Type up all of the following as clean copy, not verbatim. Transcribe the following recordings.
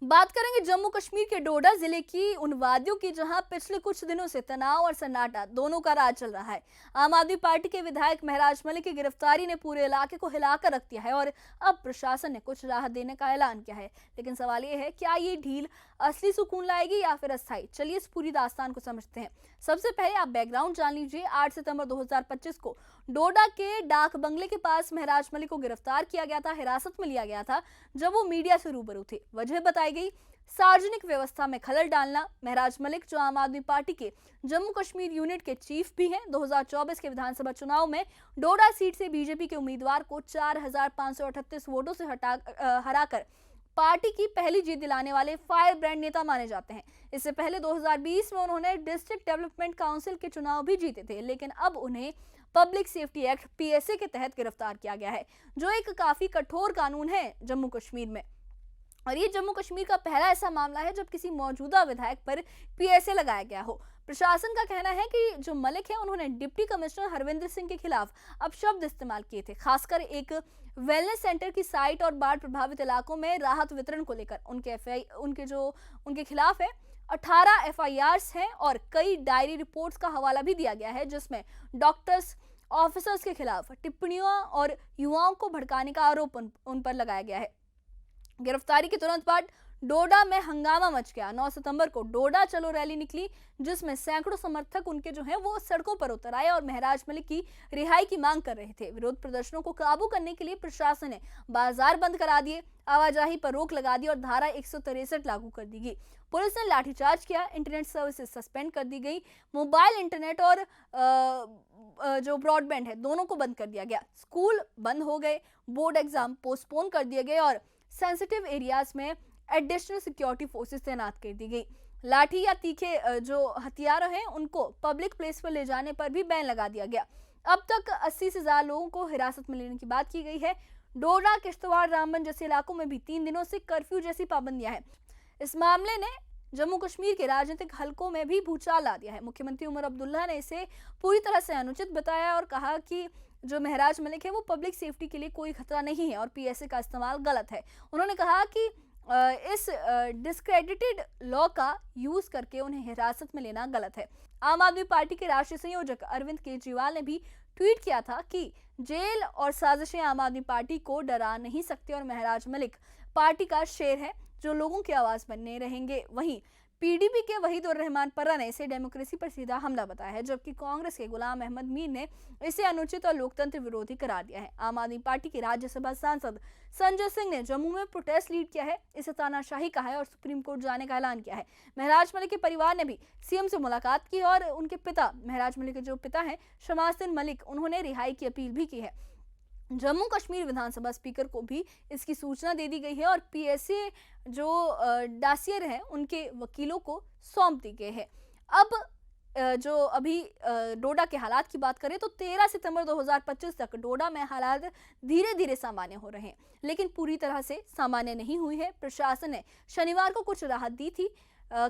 बात करेंगे जम्मू कश्मीर के डोडा जिले की उन वादियों की जहां पिछले कुछ दिनों से तनाव और सन्नाटा दोनों का राज चल रहा है। आम आदमी पार्टी के विधायक महराज मलिक की गिरफ्तारी ने पूरे इलाके को हिलाकर रख दिया है और अब प्रशासन ने कुछ राहत देने का ऐलान किया है। लेकिन सवाल ये है, क्या ये ढील असली सुकून लाएगी या फिर अस्थायी? चलिए इस पूरी दास्तान को समझते हैं। सबसे पहले आप बैकग्राउंड जान लीजिए। 8 सितंबर 2025 को डोडा के डाक बंगले के पास महराज मलिक को गिरफ्तार किया गया था, हिरासत में लिया गया था जब वो मीडिया से रूबरू थे। वजह बताई गई सार्वजनिक व्यवस्था में खलल डालना। महराज मलिक, जो आम आदमी पार्टी के जम्मू कश्मीर यूनिट के चीफ भी हैं, 2024 के विधानसभा चुनाव में डोडा सीट से बीजेपी के उम्मीदवार को 4538 वोटों से हराकर पार्टी की पहली जीत दिलाने वाले फायर ब्रांड नेता माने जाते हैं। इससे पहले 2020 में उन्होंने डिस्ट्रिक्ट डेवलपमेंट काउंसिल के चुनाव भी जीते थे, लेकिन अब उन्हें पब्लिक सेफ्टी एक्ट पीएसए के तहत गिरफ्तार किया गया है, जो एक काफी कठोर कानून है जम्मू कश्मीर में। और ये जम्मू कश्मीर का पहला ऐसा मामला है जब किसी मौजूदा विधायक पर पीएसए लगाया गया हो। प्रशासन का कहना है कि जो मलिक है, उन्होंने डिप्टी कमिश्नर हरविंदर सिंह के खिलाफ अपशब्द इस्तेमाल किए थे, खासकर एक वेलनेस सेंटर की साइट और बाढ़ प्रभावित इलाकों में राहत वितरण को लेकर। उनके खिलाफ है 18 एफआईआर्स हैं और कई डायरी रिपोर्ट्स का हवाला भी दिया गया है, जिसमें डॉक्टर्स, ऑफिसर्स के खिलाफ टिप्पणियों और युवाओं को भड़काने का आरोप उन पर लगाया गया है। गिरफ्तारी के तुरंत बाद डोडा में हंगामा मच गया। 9 सितंबर को डोडा चलो रैली निकली, जिसमें सैकड़ों समर्थक उनके वो सड़कों पर उतर आए और महराज मलिक की रिहाई की मांग कर रहे थे। विरोध प्रदर्शनों को काबू करने के लिए प्रशासन ने बाजार बंद करा दिए, आवाजाही पर रोक लगा दी और धारा 163 लागू कर दी गई। पुलिस ने लाठीचार्ज किया, इंटरनेट सर्विसेज सस्पेंड कर दी गई, मोबाइल इंटरनेट और जो ब्रॉडबैंड है दोनों को बंद कर दिया गया। स्कूल बंद हो गए, बोर्ड एग्जाम पोस्टपोन कर दिए गए और सेंसिटिव एरियाज में एडिशनल सिक्योरिटी फोर्सेस तैनात कर दी गई। लाठी या तीखे जो हथियार हैं, उनको पब्लिक प्लेस पर ले जाने पर भी बैन लगा दिया गया। अब तक 80 से ज्यादा लोगों को हिरासत में लेने की बात की गई है। डोडा, किश्तवाड़, रामबन जैसे इलाकों में भी 3 दिनों से कर्फ्यू जैसी पाबंदियां हैं। इस मामले ने जम्मू कश्मीर के राजनीतिक हलकों में भी भूचाल ला दिया है। मुख्यमंत्री उमर अब्दुल्ला ने इसे पूरी तरह से अनुचित बताया और कहा कि जो महराज मलिक है वो पब्लिक सेफ्टी के लिए कोई खतरा नहीं है और पीएसए का इस्तेमाल गलत है। उन्होंने कहा कि इस डिस्क्रेडिटेड लॉ का यूज करके उन्हें हिरासत में लेना गलत है। आम आदमी पार्टी के राष्ट्रीय संयोजक अरविंद केजरीवाल ने भी ट्वीट किया था कि जेल और साजिशें आम आदमी पार्टी को डरा नहीं सकती और महराज मलिक पार्टी का शेर है जो लोगों की आवाज बनने रहेंगे। वहीं पीडीपी के वहीद उर रहमान पर्रा ने इसे डेमोक्रेसी पर सीधा हमला बताया है, जबकि कांग्रेस के गुलाम अहमद मीर ने इसे अनुचित और लोकतंत्र विरोधी करार दिया है। आम आदमी पार्टी के राज्यसभा सांसद संजय सिंह ने जम्मू में प्रोटेस्ट लीड किया है, इसे तानाशाही कहा है और सुप्रीम कोर्ट जाने का ऐलान किया है। महराज मलिक के परिवार ने भी सीएम से मुलाकात की और उनके पिता, महराज मलिक के जो पिता हैं शमासुद्दीन मलिक, उन्होंने रिहाई की अपील भी की है। जम्मू कश्मीर विधानसभा स्पीकर को भी इसकी सूचना दे दी गई है और पीएसए जो डासियर हैं उनके वकीलों को सौंप दी गई है। अब जो अभी डोडा के हालात की बात करें तो 13 सितंबर 2025 तक डोडा में हालात धीरे धीरे सामान्य हो रहे हैं, लेकिन पूरी तरह से सामान्य नहीं हुई है। प्रशासन ने शनिवार को कुछ राहत दी थी।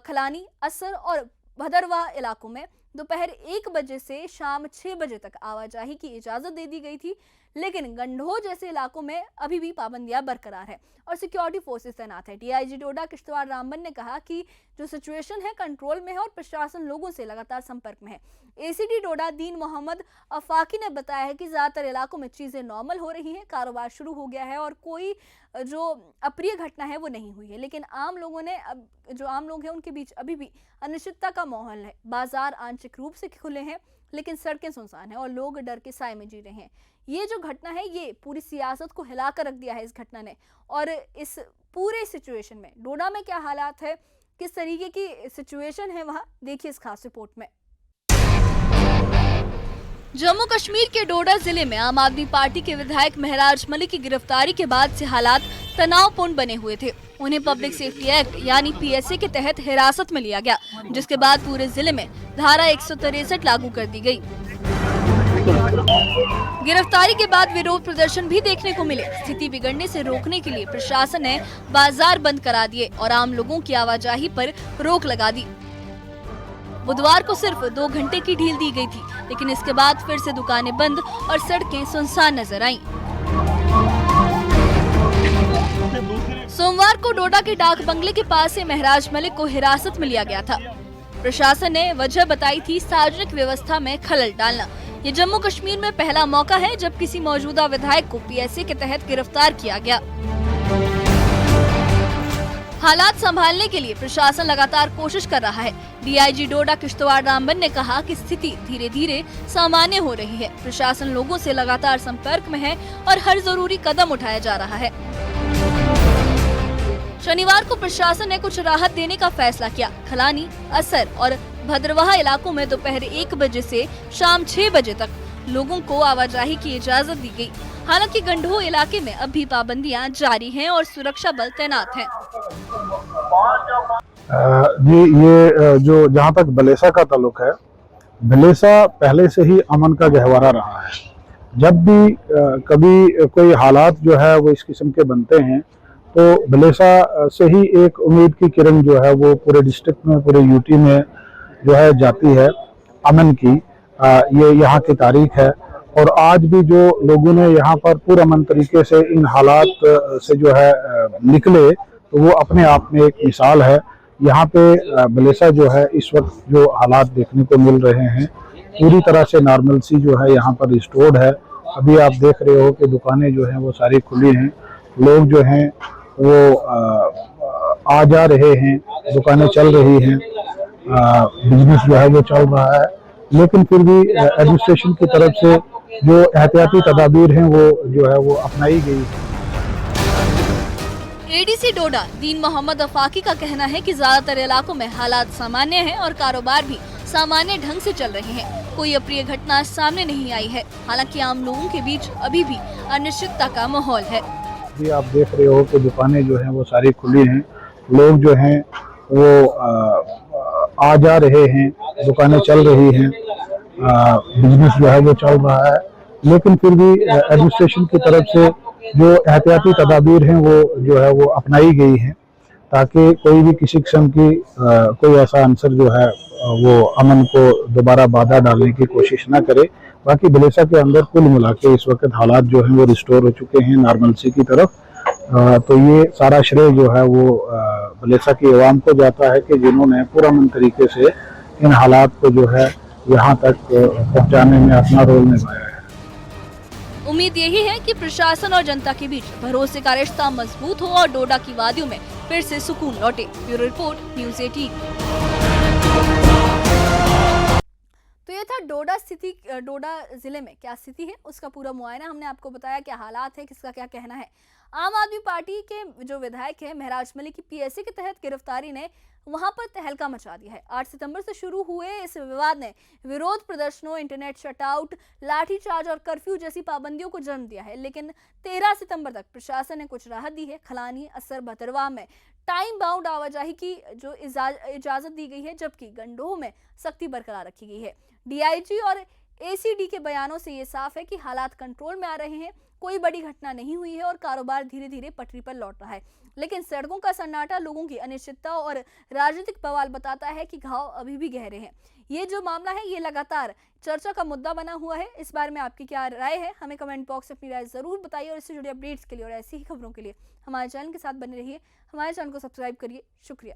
खलानी, असर और भदरवाह इलाकों में दोपहर 1 बजे से शाम 6 बजे तक आवाजाही की इजाजत दे दी गई थी, लेकिन गंढोह जैसे इलाकों में अभी भी पाबंदियां बरकरार है और सिक्योरिटी फोर्सेस तैनात है। डीआईजी डोडा किश्तवाड़ रामबन ने कहा कि जो सिचुएशन है कंट्रोल में है और प्रशासन लोगों से लगातार संपर्क में है। एसीडी डोडा दीन मोहम्मद अफाकी ने बताया है कि ज्यादातर इलाकों में चीजें नॉर्मल हो रही हैं, कारोबार शुरू हो गया है और कोई जो अप्रिय घटना है वो नहीं हुई है, लेकिन आम लोग हैं उनके बीच अभी भी अनिश्चितता का माहौल है। बाजार आंशिक रूप से खुले हैं, लेकिन सड़कें सुनसान हैं और लोग डर के साए में जी रहे हैं। ये जो घटना है ये पूरी सियासत को हिलाकर रख दिया है इस घटना ने। और इस पूरे सिचुएशन में डोडा में क्या हालात है, किस तरीके की सिचुएशन है, वहां देखिए इस खास रिपोर्ट में। जम्मू कश्मीर के डोडा जिले में आम आदमी पार्टी के विधायक महराज मलिक की गिरफ्तारी के बाद से हालात तनावपूर्ण बने हुए थे। उन्हें पब्लिक सेफ्टी एक्ट यानी पीएसए के तहत हिरासत में लिया गया, जिसके बाद पूरे जिले में धारा 163 लागू कर दी गई। गिरफ्तारी के बाद विरोध प्रदर्शन भी देखने को मिले। स्थिति बिगड़ने से रोकने के लिए प्रशासन ने बाजार बंद करा दिए और आम लोगों की आवाजाही पर रोक लगा दी। बुधवार को सिर्फ 2 घंटे की ढील दी गई थी, लेकिन इसके बाद फिर से दुकानें बंद और सड़कें सुनसान नजर आईं। सोमवार को डोडा के डाक बंगले के पास से महराज मलिक को हिरासत में लिया गया था। प्रशासन ने वजह बताई थी सार्वजनिक व्यवस्था में खलल डालना। ये जम्मू कश्मीर में पहला मौका है जब किसी मौजूदा विधायक को पीएसए के तहत गिरफ्तार किया गया। हालात संभालने के लिए प्रशासन लगातार कोशिश कर रहा है। डीआईजी डोडा किश्तवाड़ रामबन ने कहा कि स्थिति धीरे धीरे सामान्य हो रही है। प्रशासन लोगों से लगातार संपर्क में है और हर जरूरी कदम उठाया जा रहा है। शनिवार को प्रशासन ने कुछ राहत देने का फैसला किया। खलानी, असर और भद्रवाह इलाकों में दोपहर 1 बजे से शाम 6 बजे तक लोगों को आवाजाही की इजाजत दी गई। हालांकि गंडोह इलाके में अब भी पाबंदियां जारी हैं और सुरक्षा बल तैनात हैं। ये जो जहाँ तक बलेसा का ताल्लुक है, बलेसा पहले से ही अमन का गहवारा रहा है। जब भी कभी कोई हालात जो है वो इस किस्म के बनते हैं तो बलेसा से ही एक उम्मीद की किरण जो है वो पूरे डिस्ट्रिक्ट में, पूरे यूटी में जो है जाती है अमन की। ये यहाँ की तारीख है और आज भी जो लोगों ने यहाँ पर पुरअमन तरीके से इन हालात से जो है निकले तो वो अपने आप में एक मिसाल है। यहाँ पे बलेसा जो है इस वक्त जो हालात देखने को मिल रहे हैं पूरी तरह से नॉर्मलसी जो है यहाँ पर रिस्टोर्ड है। अभी आप देख रहे हो कि दुकानें जो हैं वो सारी खुली हैं, लोग जो हैं वो आ जा रहे हैं, दुकानें चल रही हैं, बिजनेस जो है वो चल रहा है। लेकिन फिर भी एडमिनिस्ट्रेशन की तरफ से जो एहतियाती तदाबीर हैं वो जो है वो अपनाई गई है। एडीसी डोडा दीन मोहम्मद अफाकी का कहना है कि ज्यादातर इलाकों में हालात सामान्य हैं और कारोबार भी सामान्य ढंग से चल रहे हैं। कोई अप्रिय घटना सामने नहीं आई है। हालांकि आम लोगों के बीच अभी भी अनिश्चितता का माहौल है। अभी आप देख रहे हो कि दुकानें जो हैं वो सारी खुली हैं, लोग जो हैं वो आ जा रहे हैं, दुकानें चल रही हैं, बिजनेस जो है वो चल रहा है। लेकिन फिर भी एडमिनिस्ट्रेशन की तरफ से जो एहतियाती तदाबीर हैं वो जो है वो अपनाई गई हैं ताकि कोई भी किसी किस्म की कोई ऐसा आंसर जो है वो अमन को दोबारा बाधा डालने की कोशिश ना करे। बाकी बलेसा के अंदर कुल मिला के इस वक्त हालात जो हैं वो रिस्टोर हो चुके हैं नॉर्मलसी की तरफ। तो ये सारा श्रेय जो है वो बलेसा की अवाम को जाता है कि जिन्होंने पुरअमन तरीके से इन हालात को जो है यहाँ तक पहुँचाने में अपना रोल निभाया है। उम्मीद यही है कि प्रशासन और जनता के बीच भरोसे का रिश्ता मजबूत हो और डोडा की वादियों में फिर से सुकून लौटे। Bureau report, news 18। तो ये था डोडा जिले में क्या स्थिति है उसका पूरा मुआयना हमने आपको बताया, क्या हालात है, किसका क्या कहना है। आम आदमी पार्टी के जो विधायक है महराज मलिक की पीएसए के तहत गिरफ्तारी ने वहां पर तहलका मचा दिया है। 8 सितंबर से शुरू हुए इस विवाद ने विरोध प्रदर्शनों, इंटरनेट शटआउट, लाठीचार्ज और कर्फ्यू जैसी पाबंदियों को जन्म दिया है। लेकिन 13 सितंबर तक प्रशासन ने कुछ राहत दी है। खलानी, असर, भद्रवाह में टाइम बाउंड आवाजाही की जो इजाजत दी गई है, जबकि गंडोह में सख्ती बरकरार रखी गई है। डीआईजी और एसीडी के बयानों से ये साफ है कि हालात कंट्रोल में आ रहे हैं, कोई बड़ी घटना नहीं हुई है और कारोबार धीरे धीरे पटरी पर लौट रहा है। लेकिन सड़कों का सन्नाटा, लोगों की अनिश्चितता और राजनीतिक बवाल बताता है कि घाव अभी भी गहरे हैं। ये जो मामला है ये लगातार चर्चा का मुद्दा बना हुआ है। इस बारे में आपकी क्या राय है, हमें कमेंट बॉक्स में अपनी राय जरूर बताइए। और इससे जुड़े अपडेट्स के लिए और ऐसी ही खबरों के लिए हमारे चैनल के साथ बने रहिए। हमारे चैनल को सब्सक्राइब करिए। शुक्रिया।